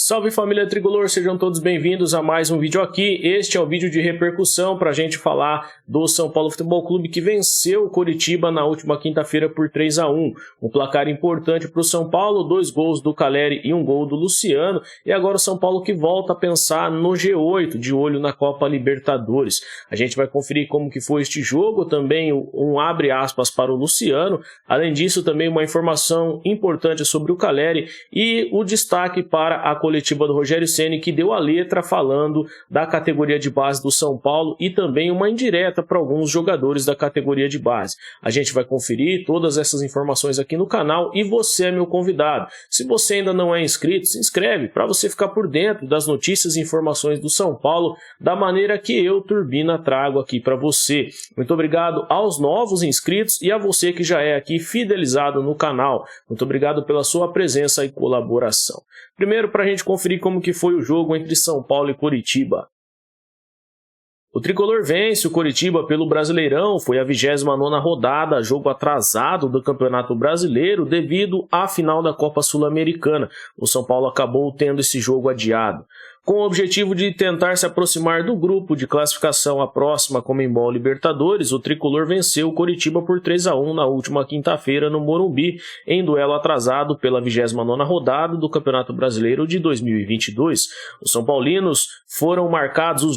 Salve família Tricolor, sejam todos bem-vindos a mais um vídeo aqui. Este é o vídeo de repercussão para a gente falar do São Paulo Futebol Clube que venceu o Coritiba na última quinta-feira por 3-1. Um placar importante para o São Paulo, 2 gols do Caleri e 1 gol do Luciano. E agora o São Paulo que volta a pensar no G8, de olho na Copa Libertadores. A gente vai conferir como que foi este jogo, também um abre aspas para o Luciano. Além disso, também uma informação importante sobre o Caleri e o destaque para a coletiva do Rogério Ceni, que deu a letra falando da categoria de base do São Paulo e também uma indireta para alguns jogadores da categoria de base. A gente vai conferir todas essas informações aqui no canal e você é meu convidado. Se você ainda não é inscrito, se inscreve para você ficar por dentro das notícias e informações do São Paulo da maneira que eu, Turbina, trago aqui para você. Muito obrigado aos novos inscritos e a você que já é aqui fidelizado no canal. Muito obrigado pela sua presença e colaboração. Primeiro, para a gente conferir como que foi o jogo entre São Paulo e Coritiba. O Tricolor vence o Coritiba pelo Brasileirão, foi a 29ª rodada, jogo atrasado do Campeonato Brasileiro devido à final da Copa Sul-Americana. O São Paulo acabou tendo esse jogo adiado. Com o objetivo de tentar se aproximar do grupo de classificação à próxima Conmebol Libertadores, o Tricolor venceu o Coritiba por 3-1 na última quinta-feira no Morumbi, em duelo atrasado pela 29ª rodada do Campeonato Brasileiro de 2022. Os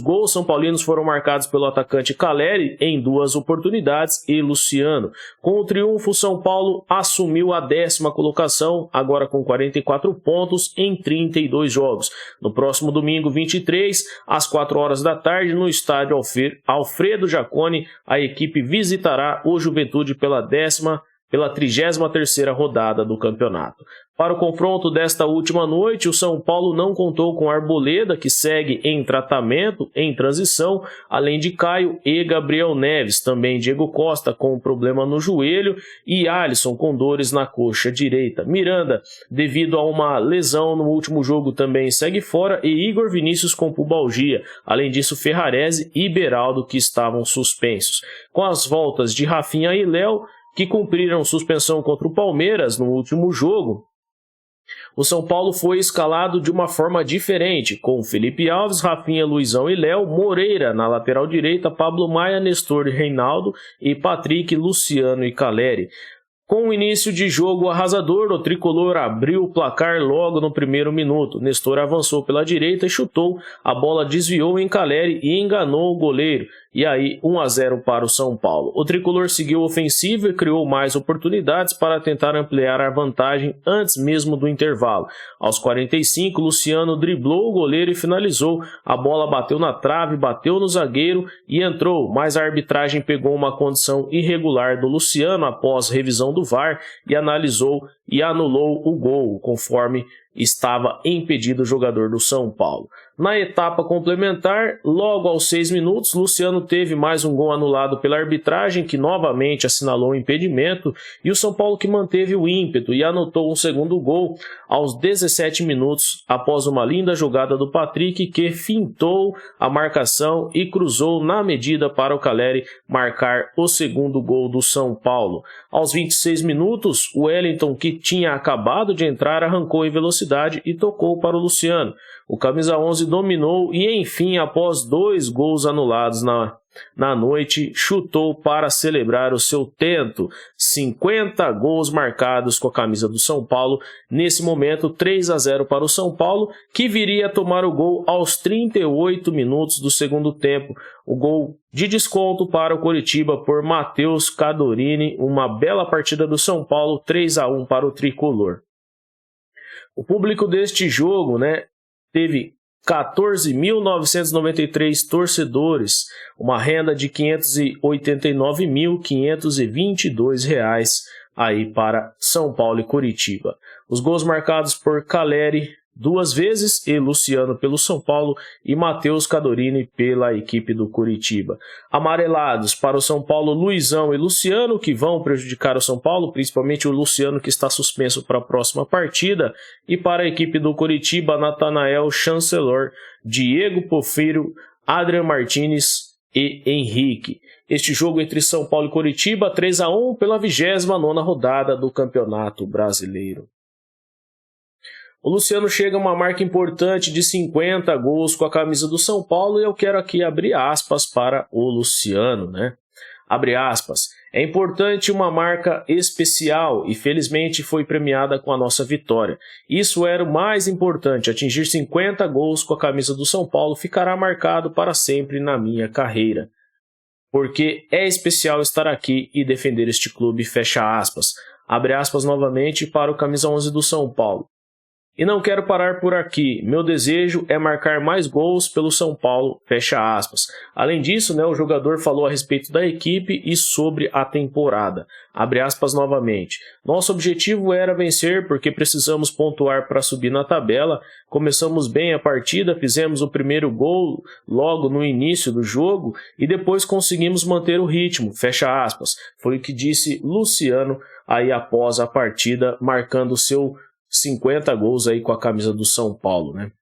gols são paulinos foram marcados pelo atacante Caleri em 2 oportunidades e Luciano. Com o triunfo, o São Paulo assumiu a 10ª colocação, agora com 44 pontos em 32 jogos. No próximo domingo 23, às 4 horas da tarde, no estádio Alfredo Jaconi, a equipe visitará o Juventude pela 33ª rodada do campeonato. Para o confronto desta última noite, o São Paulo não contou com Arboleda, que segue em tratamento, em transição, além de Caio e Gabriel Neves, também Diego Costa com problema no joelho e Alisson com dores na coxa direita. Miranda, devido a uma lesão no último jogo, também segue fora e Igor Vinícius com pubalgia. Além disso, Ferrarese e Beraldo, que estavam suspensos. Com as voltas de Rafinha e Léo, que cumpriram suspensão contra o Palmeiras no último jogo, o São Paulo foi escalado de uma forma diferente, com Felipe Alves, Rafinha, Luizão e Léo, Moreira na lateral direita, Pablo Maia, Nestor e Reinaldo e Patrick, Luciano e Caleri. Com o início de jogo arrasador, o Tricolor abriu o placar logo no primeiro minuto. Nestor avançou pela direita e chutou, a bola desviou em Caleri e enganou o goleiro. E aí, 1-0 para o São Paulo. O Tricolor seguiu ofensivo e criou mais oportunidades para tentar ampliar a vantagem antes mesmo do intervalo. Aos 45, Luciano driblou o goleiro e finalizou. A bola bateu na trave, bateu no zagueiro e entrou, mas a arbitragem pegou uma condição irregular do Luciano após revisão do VAR e analisou e anulou o gol, conforme estava impedido o jogador do São Paulo. Na etapa complementar, logo aos 6 minutos, Luciano teve mais um gol anulado pela arbitragem, que novamente assinalou o impedimento, e o São Paulo que manteve o ímpeto e anotou um segundo gol aos 17 minutos, após uma linda jogada do Patrick, que fintou a marcação e cruzou na medida para o Caleri marcar o segundo gol do São Paulo. Aos 26 minutos, o Wellington, que tinha acabado de entrar, arrancou em velocidade e tocou para o Luciano. O camisa 11 dominou e, enfim, após 2 gols anulados na noite, chutou para celebrar o seu tento. 50 gols marcados com a camisa do São Paulo. Nesse momento, 3-0 para o São Paulo, que viria a tomar o gol aos 38 minutos do segundo tempo. O gol de desconto para o Coritiba por Matheus Cadorini. Uma bela partida do São Paulo, 3-1 para o Tricolor. O público deste jogo, teve 14.993 torcedores, uma renda de R$ 589.522 aí para São Paulo e Coritiba. Os gols marcados por Caleri 2 vezes e Luciano pelo São Paulo e Matheus Cadorini pela equipe do Coritiba. Amarelados para o São Paulo, Luizão e Luciano, que vão prejudicar o São Paulo, principalmente o Luciano, que está suspenso para a próxima partida, e para a equipe do Coritiba, Natanael, Chancellor, Diego Porfírio, Adrian Martínez e Henrique. Este jogo entre São Paulo e Coritiba, 3-1 pela 29ª rodada do Campeonato Brasileiro. O Luciano chega a uma marca importante de 50 gols com a camisa do São Paulo e eu quero aqui abrir aspas para o Luciano, né? Abre aspas. É importante uma marca especial e felizmente foi premiada com a nossa vitória. Isso era o mais importante, atingir 50 gols com a camisa do São Paulo ficará marcado para sempre na minha carreira. Porque é especial estar aqui e defender este clube, fecha aspas. Abre aspas novamente para o camisa 11 do São Paulo. E não quero parar por aqui. Meu desejo é marcar mais gols pelo São Paulo, fecha aspas. Além disso, o jogador falou a respeito da equipe e sobre a temporada. Abre aspas novamente. Nosso objetivo era vencer porque precisamos pontuar para subir na tabela. Começamos bem a partida, fizemos o primeiro gol logo no início do jogo e depois conseguimos manter o ritmo, fecha aspas. Foi o que disse Luciano aí após a partida, marcando seu 50 gols aí com a camisa do São Paulo, né?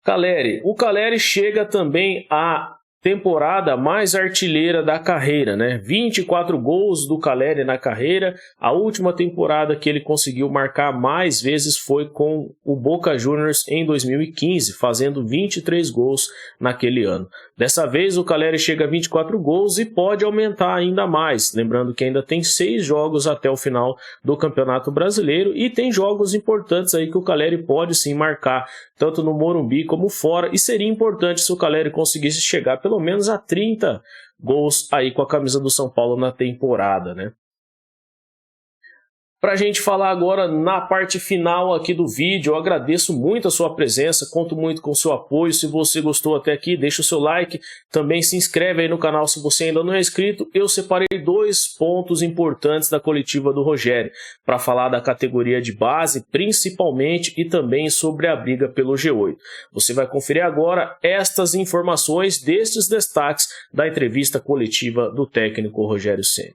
Caleri. O Caleri chega também à temporada mais artilheira da carreira, né? 24 gols do Caleri na carreira. A última temporada que ele conseguiu marcar mais vezes foi com o Boca Juniors em 2015, fazendo 23 gols naquele ano. Dessa vez o Caleri chega a 24 gols e pode aumentar ainda mais, lembrando que ainda tem 6 jogos até o final do Campeonato Brasileiro e tem jogos importantes aí que o Caleri pode sim marcar, tanto no Morumbi como fora, e seria importante se o Caleri conseguisse chegar pelo menos a 30 gols aí com a camisa do São Paulo na temporada, né? Para a gente falar agora na parte final aqui do vídeo, eu agradeço muito a sua presença, conto muito com o seu apoio. Se você gostou até aqui, deixa o seu like, também se inscreve aí no canal se você ainda não é inscrito. Eu separei 2 pontos importantes da coletiva do Rogério, para falar da categoria de base, principalmente, e também sobre a briga pelo G8. Você vai conferir agora estas informações destes destaques da entrevista coletiva do técnico Rogério Ceni.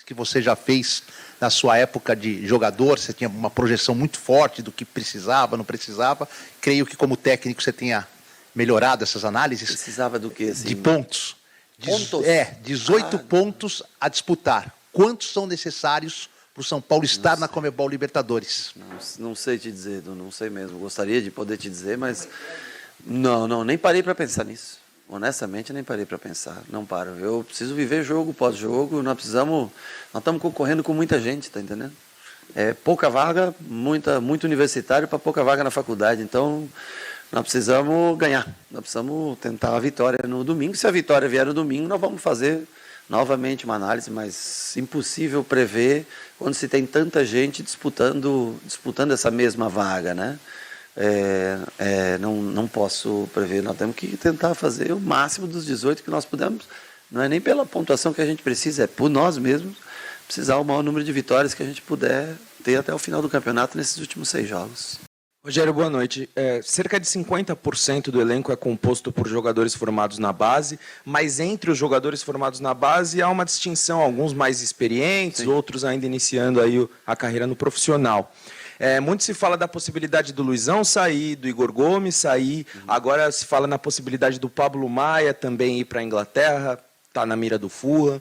Que você já fez na sua época de jogador, você tinha uma projeção muito forte do que precisava, não precisava. Creio que como técnico você tenha melhorado essas análises. Precisava do quê? Assim? De pontos. Pontos? 18 pontos a disputar. Quantos são necessários para o São Paulo estar na Conmebol Libertadores? Não sei te dizer, não sei mesmo. Gostaria de poder te dizer, mas nem parei para pensar nisso. Honestamente, nem parei para pensar, não paro. Eu preciso viver jogo pós-jogo, nós estamos concorrendo com muita gente, tá entendendo? É pouca vaga, muito universitário para pouca vaga na faculdade, então nós precisamos ganhar, nós precisamos tentar a vitória no domingo. Se a vitória vier no domingo, nós vamos fazer novamente uma análise, mas impossível prever quando se tem tanta gente disputando essa mesma vaga, né? Não posso prever, nós temos que tentar fazer o máximo dos 18 que nós pudermos, não é nem pela pontuação que a gente precisa, é por nós mesmos, precisar o maior número de vitórias que a gente puder ter até o final do campeonato nesses últimos 6 jogos. Rogério, boa noite. Cerca de 50% do elenco é composto por jogadores formados na base, mas entre os jogadores formados na base há uma distinção, alguns mais experientes, sim, outros ainda iniciando aí a carreira no profissional. Muito se fala da possibilidade do Luizão sair, do Igor Gomes sair, agora se fala na possibilidade do Pablo Maia também ir para a Inglaterra, está na mira do Fulham.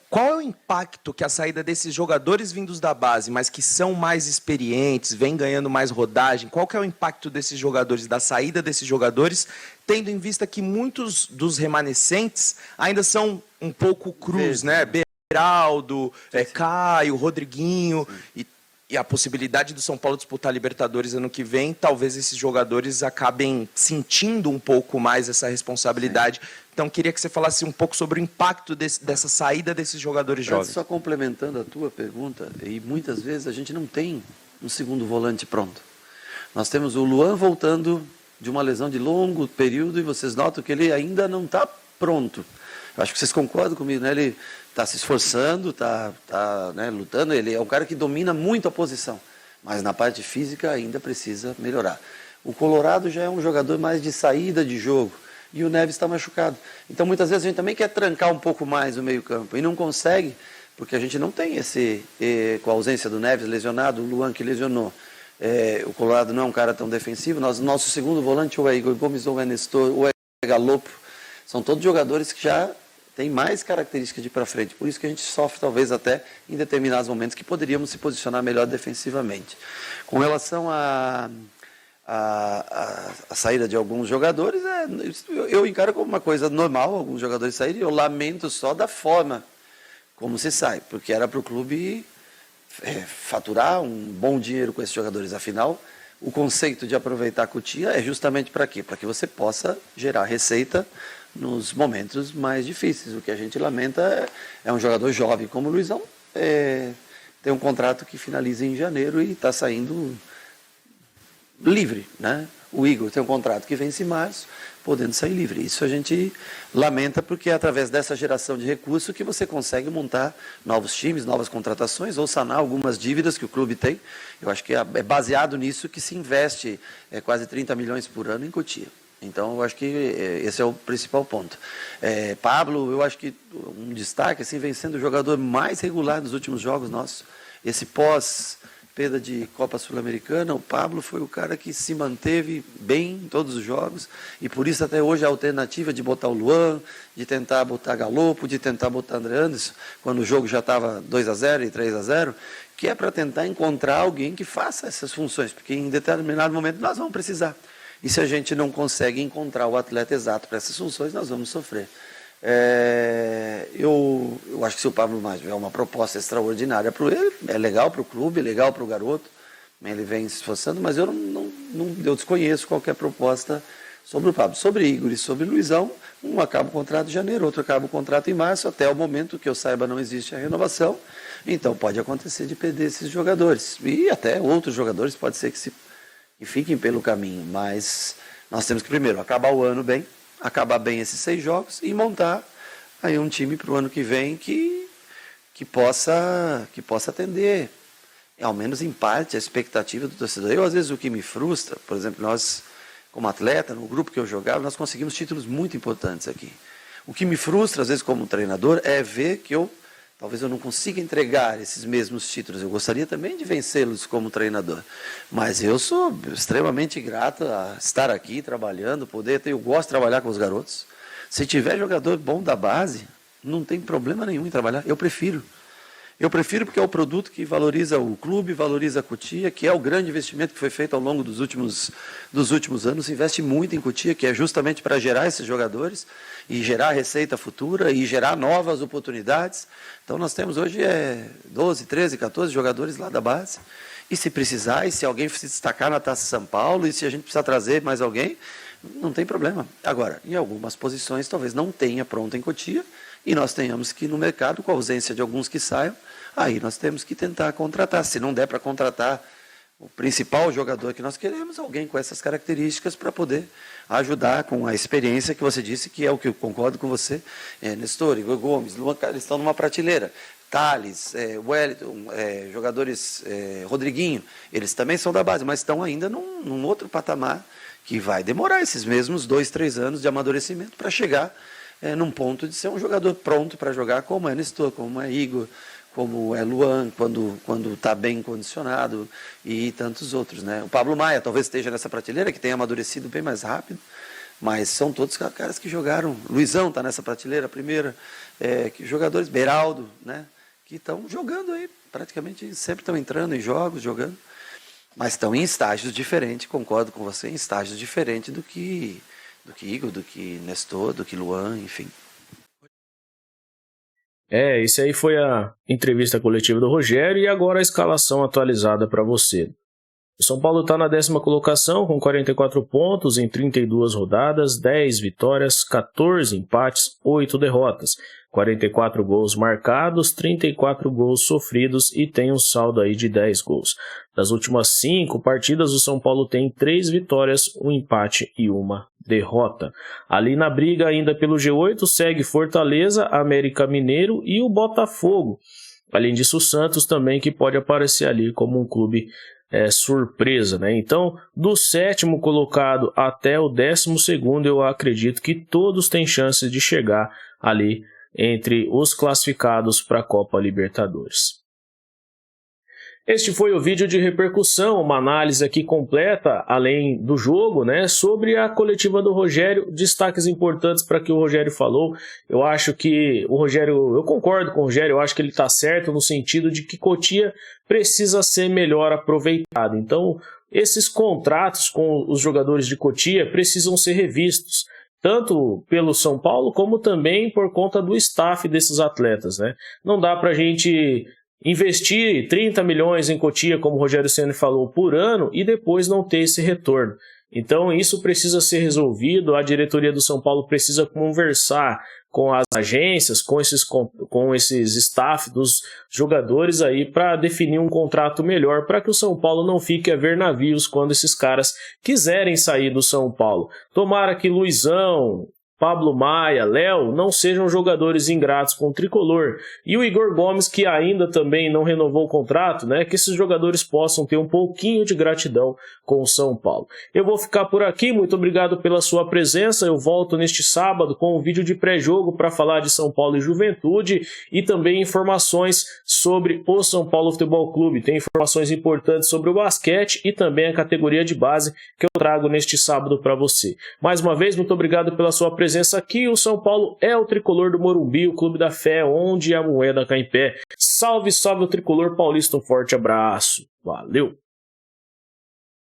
Qual é o impacto que a saída desses jogadores vindos da base, mas que são mais experientes, vêm ganhando mais rodagem, qual que é o impacto desses jogadores, da saída desses jogadores, tendo em vista que muitos dos remanescentes ainda são um pouco crus, né? Beraldo, Caio, Rodriguinho, e a possibilidade do São Paulo disputar a Libertadores ano que vem, talvez esses jogadores acabem sentindo um pouco mais essa responsabilidade. Sim. Então, queria que você falasse um pouco sobre o impacto dessa saída desses jogadores jovens. Só complementando a tua pergunta, e muitas vezes a gente não tem um segundo volante pronto. Nós temos o Luan voltando de uma lesão de longo período e vocês notam que ele ainda não está pronto. Eu acho que vocês concordam comigo, né? Ele está se esforçando, está lutando, ele é um cara que domina muito a posição, mas na parte física ainda precisa melhorar. O Colorado já é um jogador mais de saída de jogo, e o Neves está machucado. Então muitas vezes a gente também quer trancar um pouco mais o meio campo, e não consegue, porque a gente não tem com a ausência do Neves lesionado, o Luan que lesionou. O Colorado não é um cara tão defensivo, nosso segundo volante ou é Igor Gomes, ou é Nestor, ou é Galopo, são todos jogadores que já tem mais características de ir para frente. Por isso que a gente sofre, talvez, até em determinados momentos que poderíamos se posicionar melhor defensivamente. Com relação à saída de alguns jogadores, eu encaro como uma coisa normal, alguns jogadores saírem, eu lamento só da forma como se sai, porque era para o clube faturar um bom dinheiro com esses jogadores. Afinal, o conceito de aproveitar a Cotia é justamente para quê? Para que você possa gerar receita nos momentos mais difíceis. O que a gente lamenta é um jogador jovem como o Luizão, tem um contrato que finaliza em janeiro e está saindo livre, né? O Igor tem um contrato que vence em março, podendo sair livre. Isso a gente lamenta, porque é através dessa geração de recursos que você consegue montar novos times, novas contratações, ou sanar algumas dívidas que o clube tem. Eu acho que é baseado nisso que se investe quase 30 milhões por ano em Cotia. Então, eu acho que esse é o principal ponto. Pablo, eu acho que um destaque, assim, vem sendo o jogador mais regular nos últimos jogos nossos. Esse pós-perda de Copa Sul-Americana, o Pablo foi o cara que se manteve bem em todos os jogos, e por isso até hoje a alternativa de botar o Luan, de tentar botar Galopo, de tentar botar André Anderson, quando o jogo já estava 2-0 e 3-0, que é para tentar encontrar alguém que faça essas funções, porque em determinado momento nós vamos precisar. E se a gente não consegue encontrar o atleta exato para essas funções, nós vamos sofrer. Eu acho que se o Pablo mais é uma proposta extraordinária para ele, é legal para o clube, é legal para o garoto, ele vem se esforçando, mas eu eu desconheço qualquer proposta sobre o Pablo. Sobre Igor e sobre Luizão, um acaba o contrato em janeiro, outro acaba o contrato em março, até o momento que eu saiba não existe a renovação, então pode acontecer de perder esses jogadores, e até outros jogadores pode ser que fiquem pelo caminho, mas nós temos que primeiro acabar o ano bem, acabar bem esses 6 jogos e montar aí um time para o ano que vem que possa atender, ao menos em parte, a expectativa do torcedor. Eu, às vezes, o que me frustra, por exemplo, nós, como atleta, no grupo que eu jogava, nós conseguimos títulos muito importantes aqui. O que me frustra, às vezes, como treinador, é ver que talvez eu não consiga entregar esses mesmos títulos. Eu gostaria também de vencê-los como treinador. Mas eu sou extremamente grato a estar aqui trabalhando, eu gosto de trabalhar com os garotos. Se tiver jogador bom da base, não tem problema nenhum em trabalhar. Eu prefiro. Eu prefiro porque é o produto que valoriza o clube, valoriza a Cotia, que é o grande investimento que foi feito ao longo dos últimos anos. Se investe muito em Cotia, que é justamente para gerar esses jogadores e gerar receita futura e gerar novas oportunidades. Então nós temos hoje 12, 13, 14 jogadores lá da base. E se precisar, e se alguém se destacar na Taça São Paulo, e se a gente precisar trazer mais alguém, não tem problema. Agora, em algumas posições talvez não tenha pronto em Cotia, e nós tenhamos que ir no mercado, com a ausência de alguns que saiam, aí nós temos que tentar contratar. Se não der para contratar o principal jogador que nós queremos, alguém com essas características para poder ajudar com a experiência que você disse, que é o que eu concordo com você, Nestor, Igor Gomes, Luan, eles estão numa prateleira. Thales, Wellington, jogadores, Rodriguinho, eles também são da base, mas estão ainda num outro patamar que vai demorar esses mesmos 2, 3 anos de amadurecimento para chegar num ponto de ser um jogador pronto para jogar, como é Nestor, como é Igor, como é Luan, quando está bem condicionado, e tantos outros, né? O Pablo Maia talvez esteja nessa prateleira, que tem amadurecido bem mais rápido, mas são todos caras que jogaram. Luizão está nessa prateleira, a primeira, que jogadores, Beraldo, né? Que estão jogando aí, praticamente sempre estão entrando em jogos, jogando, mas estão em estágios diferentes, concordo com você, em estágios diferentes do que Igor, do que Nestor, do que Luan, enfim. Isso aí foi a entrevista coletiva do Rogério e agora a escalação atualizada para você. O São Paulo está na 10ª colocação com 44 pontos em 32 rodadas, 10 vitórias, 14 empates, 8 derrotas, 44 gols marcados, 34 gols sofridos e tem um saldo aí de 10 gols. Das últimas 5 partidas, o São Paulo tem 3 vitórias, 1 empate e 1 derrota. Ali na briga ainda pelo G8 segue Fortaleza, América Mineiro e o Botafogo. Além disso, o Santos também, que pode aparecer ali como um clube surpresa, né? Então, do 7º colocado até o 12º, eu acredito que todos têm chances de chegar ali entre os classificados para a Copa Libertadores. Este foi o vídeo de repercussão, uma análise aqui completa, além do jogo, né, sobre a coletiva do Rogério, destaques importantes para que o Rogério falou. Eu acho que o Rogério, eu concordo com o Rogério, eu acho que ele está certo no sentido de que Cotia precisa ser melhor aproveitado. Então, esses contratos com os jogadores de Cotia precisam ser revistos, tanto pelo São Paulo como também por conta do staff desses atletas, né? Não dá para a gente investir 30 milhões em Cotia, como o Rogério Ceni falou, por ano e depois não ter esse retorno. Então isso precisa ser resolvido, a diretoria do São Paulo precisa conversar com as agências, com esses staff dos jogadores aí para definir um contrato melhor para que o São Paulo não fique a ver navios quando esses caras quiserem sair do São Paulo. Tomara que Luizão, Pablo Maia, Léo não sejam jogadores ingratos com o tricolor. E o Igor Gomes, que ainda também não renovou o contrato, né, que esses jogadores possam ter um pouquinho de gratidão com o São Paulo. Eu vou ficar por aqui, muito obrigado pela sua presença. Eu volto neste sábado com um vídeo de pré-jogo para falar de São Paulo e Juventude e também informações sobre o São Paulo Futebol Clube. Tem informações importantes sobre o basquete e também a categoria de base que eu trago neste sábado para você. Mais uma vez, muito obrigado pela sua presença aqui. O São Paulo é o tricolor do Morumbi, o clube da fé, onde a moeda cai em pé. Salve, salve o tricolor paulista, um forte abraço. Valeu!